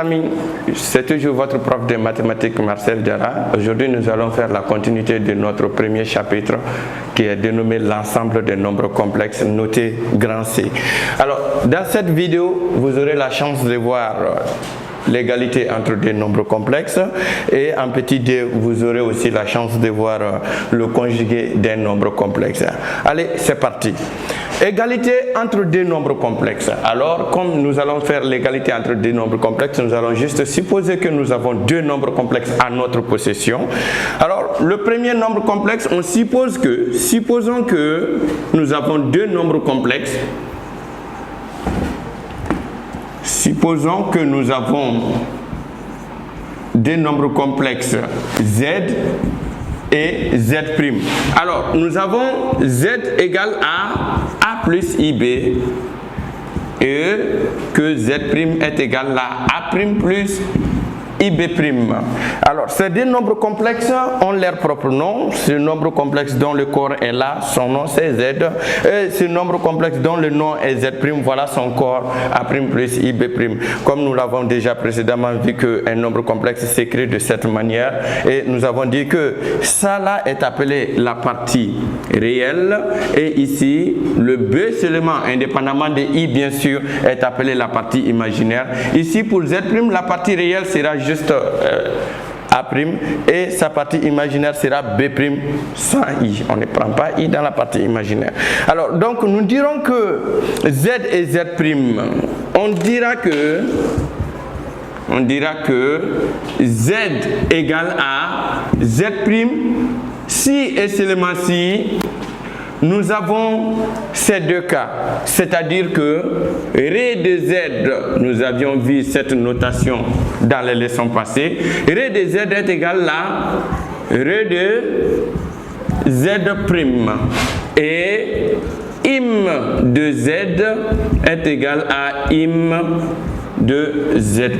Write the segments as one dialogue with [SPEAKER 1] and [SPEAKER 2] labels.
[SPEAKER 1] amis, c'est toujours votre prof de mathématiques Marcel Diarra. Aujourd'hui, nous allons faire la continuité de notre premier chapitre qui est dénommé l'ensemble des nombres complexes notés grand C. Alors, dans cette vidéo, vous aurez la chance de voir l'égalité entre des nombres complexes et en petit d, vous aurez aussi la chance de voir le conjugué d'un nombre complexe. Allez, c'est parti. Égalité entre deux nombres complexes. Alors, comme nous allons faire l'égalité entre deux nombres complexes, nous allons juste supposer que nous avons deux nombres complexes à notre possession. Alors, le premier nombre complexe, on suppose que, supposons que nous avons deux nombres complexes. Supposons que nous avons deux nombres complexes Z et Z'. Alors, nous avons Z égale à A plus IB et que Z' est égal à A' plus IB'. Alors, ces deux nombres complexes ont leur propre nom. Ce nombre complexe dont le corps est là, son nom c'est Z. Et ce nombre complexe dont le nom est Z', voilà son corps A' plus IB'. Comme nous l'avons déjà précédemment vu qu'un nombre complexe s'écrit de cette manière. Et nous avons dit que ça là est appelé la partie réelle. Et ici, le B seulement, indépendamment de I bien sûr, est appelé la partie imaginaire. Ici, pour Z', la partie réelle sera juste A' et sa partie imaginaire sera B' sans I. On ne prend pas I dans la partie imaginaire. Alors, donc, nous dirons que Z et Z', on dira que Z égale à Z' si et seulement si nous avons ces deux cas, c'est-à-dire que ré de Z, nous avions vu cette notation dans les leçons passées, ré de Z est égal à ré de Z' et im de Z est égal à im de Z'.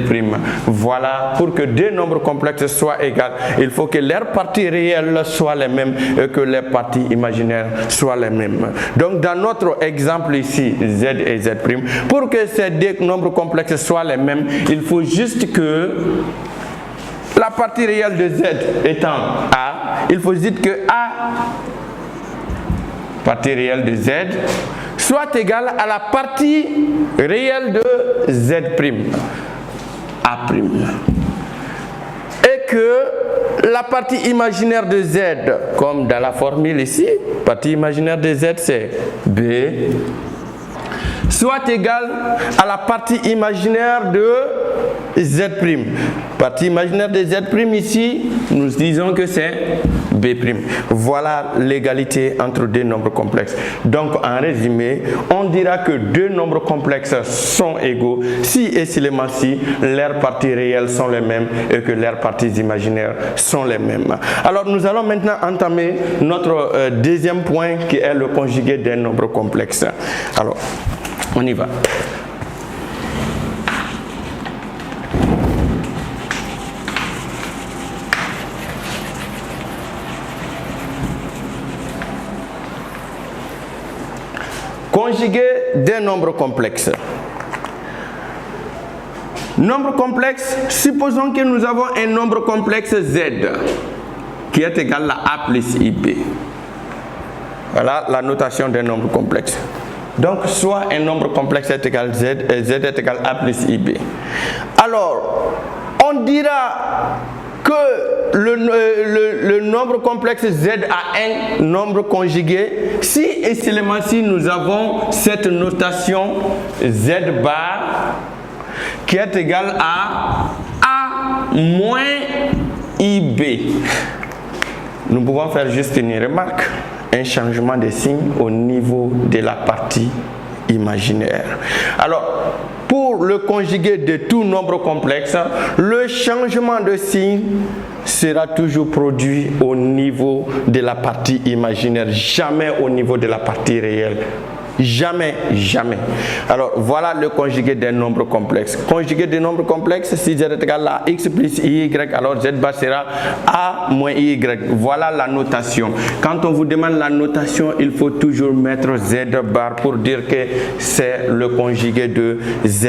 [SPEAKER 1] Voilà, pour que deux nombres complexes soient égaux, il faut que leurs parties réelles soient les mêmes et que les parties imaginaires soient les mêmes. Donc dans notre exemple ici, Z et Z', pour que ces deux nombres complexes soient les mêmes, il faut juste que la partie réelle de Z étant A, il faut juste que A, partie réelle de Z, soit égale à la partie réelle de Z', A'. Et que la partie imaginaire de Z, comme dans la formule ici, partie imaginaire de Z c'est B, soit égale à la partie imaginaire de Z'. Partie imaginaire de Z' ici, nous disons que c'est B'. Voilà l'égalité entre deux nombres complexes. Donc en résumé, on dira que deux nombres complexes sont égaux si et seulement si leurs parties réelles sont les mêmes et que leurs parties imaginaires sont les mêmes. Alors nous allons maintenant entamer notre deuxième point qui est le conjugué d'un nombre complexe. Alors, on y va. Conjugué d'un nombre complexe. Nombre complexe, supposons que nous avons un nombre complexe Z qui est égal à A plus IB. Voilà la notation d'un nombre complexe. Donc, soit un nombre complexe est égal à Z et Z est égal à A plus IB. Alors, on dira que le nombre complexe Z a un nombre conjugué si et seulement si nous avons cette notation Z bar qui est égale à A moins IB. Nous pouvons faire juste une remarque, un changement de signe au niveau de la partie imaginaire. Alors, pour le conjugué de tout nombre complexe, le changement de signe sera toujours produit au niveau de la partie imaginaire, jamais au niveau de la partie réelle. Jamais, jamais. Alors, voilà le conjugué des nombres complexes. Conjugué des nombres complexes, si z est égal à x plus y, alors z bar sera a moins y. Voilà la notation. Quand on vous demande la notation, il faut toujours mettre z bar pour dire que c'est le conjugué de z.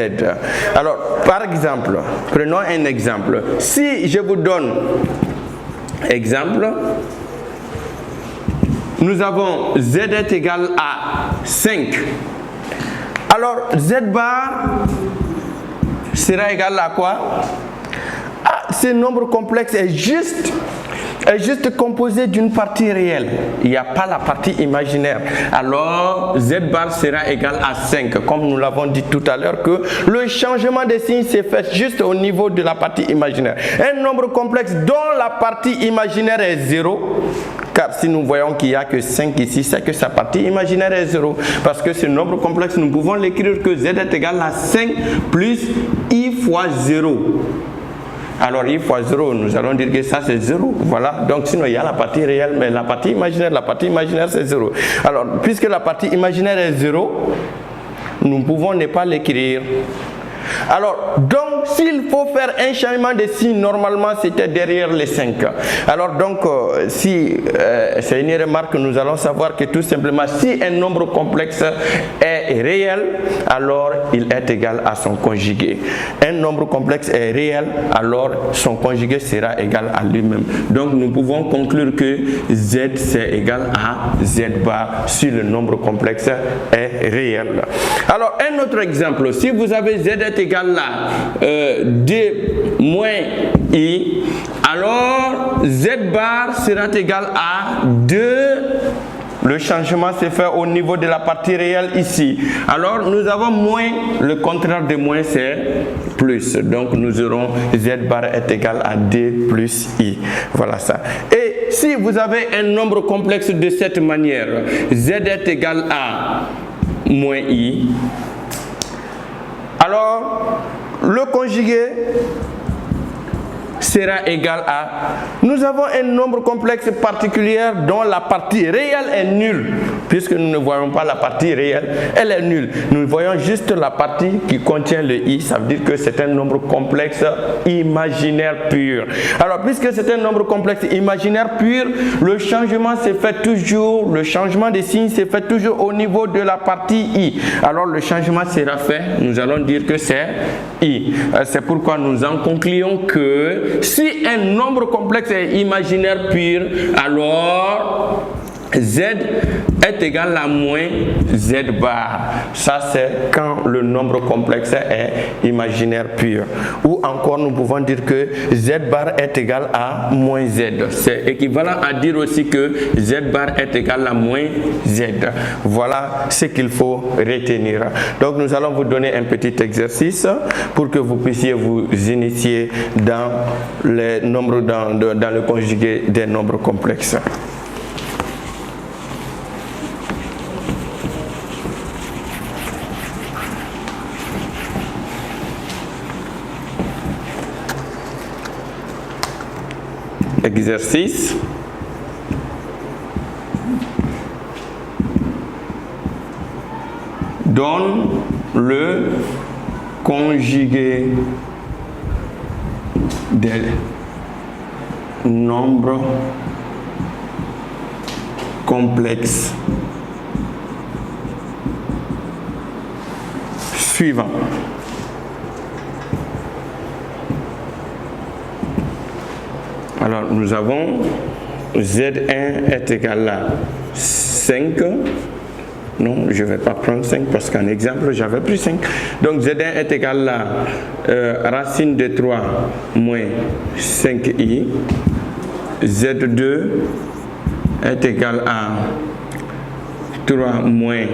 [SPEAKER 1] Alors, par exemple, prenons un exemple. Si je vous donne exemple, nous avons z est égal à 5. Alors, z bar sera égal à quoi? Ce nombre complexe est juste composé d'une partie réelle. Il n'y a pas la partie imaginaire. Alors, z bar sera égal à 5. Comme nous l'avons dit tout à l'heure, que le changement de signe s'est fait juste au niveau de la partie imaginaire. Un nombre complexe dont la partie imaginaire est 0. Car si nous voyons qu'il n'y a que 5 ici, c'est que sa partie imaginaire est 0. Parce que ce nombre complexe, nous pouvons l'écrire que z est égal à 5 plus i fois 0. Alors i fois 0, nous allons dire que ça c'est 0. Voilà, donc sinon il y a la partie réelle, mais la partie imaginaire c'est 0. Alors, puisque la partie imaginaire est 0, nous pouvons ne pas l'écrire. Alors, donc, s'il faut faire un changement de signe, normalement, c'était derrière les 5. Alors, donc, si c'est une remarque que nous allons savoir que tout simplement, si un nombre complexe est réel, alors il est égal à son conjugué. Un nombre complexe est réel, alors son conjugué sera égal à lui-même. Donc, nous pouvons conclure que z c'est égal à z bar si le nombre complexe est réel. Alors, un autre exemple, si vous avez z est égal à 2 moins i, alors z bar sera égal à 2. Le changement s'est fait au niveau de la partie réelle ici. Alors nous avons moins, le contraire de moins c'est plus. Donc nous aurons z bar est égal à 2 plus i. Voilà ça. Et si vous avez un nombre complexe de cette manière, z est égal à moins i, alors le conjugué sera égal à... Nous avons un nombre complexe particulier dont la partie réelle est nulle. Puisque nous ne voyons pas la partie réelle, elle est nulle. Nous voyons juste la partie qui contient le i, ça veut dire que c'est un nombre complexe imaginaire pur. Alors, puisque c'est un nombre complexe imaginaire pur, le changement s'est fait toujours, le changement de signe s'est fait toujours au niveau de la partie i. Alors, le changement sera fait, nous allons dire que c'est i. C'est pourquoi nous en concluons que si un nombre complexe est imaginaire pur, alors z est égal à moins z bar. Ça c'est quand le nombre complexe est imaginaire pur. Ou encore nous pouvons dire que z bar est égal à moins z. C'est équivalent à dire aussi que z bar est égal à moins z. Voilà ce qu'il faut retenir. Donc nous allons vous donner un petit exercice pour que vous puissiez vous initier dans les nombres, dans le conjugué des nombres complexes. Exercice. Donne le conjugué des nombres complexes suivants. Alors, nous avons Z1 est égal à 5. Non, je ne vais pas prendre 5 parce qu'en exemple, j'avais pris 5. Donc, Z1 est égal à racine de 3 moins 5i. Z2 est égal à 3 moins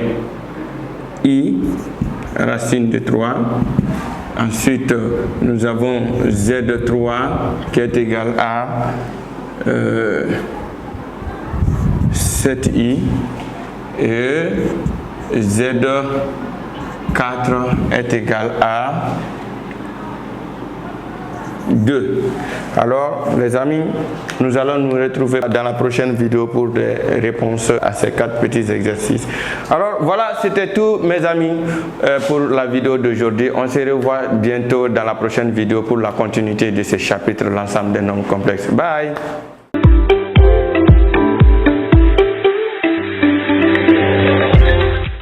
[SPEAKER 1] i, racine de 3. Ensuite, nous avons Z3 qui est égal à 7i et Z4 est égal à 2. Alors les amis, nous allons nous retrouver dans la prochaine vidéo pour des réponses à ces 4 petits exercices. Alors voilà, c'était tout mes amis pour la vidéo d'aujourd'hui. On se revoit bientôt dans la prochaine vidéo pour la continuité de ce chapitre, l'ensemble des nombres complexes. Bye.